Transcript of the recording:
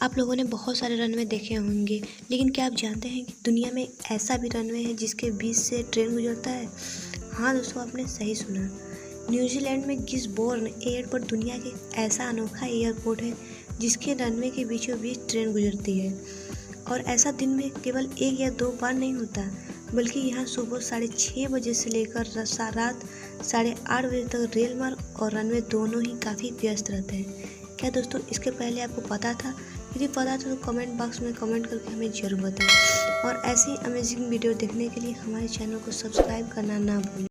आप लोगों ने बहुत सारे रनवे देखे होंगे, लेकिन क्या आप जानते हैं कि दुनिया में ऐसा भी रनवे है जिसके बीच से ट्रेन गुजरता है? हाँ दोस्तों, आपने सही सुना। न्यूजीलैंड में गिसबोर्न एयरपोर्ट दुनिया के ऐसा अनोखा एयरपोर्ट है जिसके रनवे के बीचों बीच ट्रेन गुजरती है। और ऐसा दिन में केवल 1 या 2 बार नहीं होता, बल्कि यहाँ सुबह 6:30 बजे से लेकर रात 8:30 बजे तक रेल मार्ग और रनवे दोनों ही काफ़ी व्यस्त रहते हैं। क्या दोस्तों इसके पहले आपको पता था? यदि पता था तो कमेंट बॉक्स में कमेंट करके हमें ज़रूर बताएं। और ऐसी अमेजिंग वीडियो देखने के लिए हमारे चैनल को सब्सक्राइब करना ना भूलें।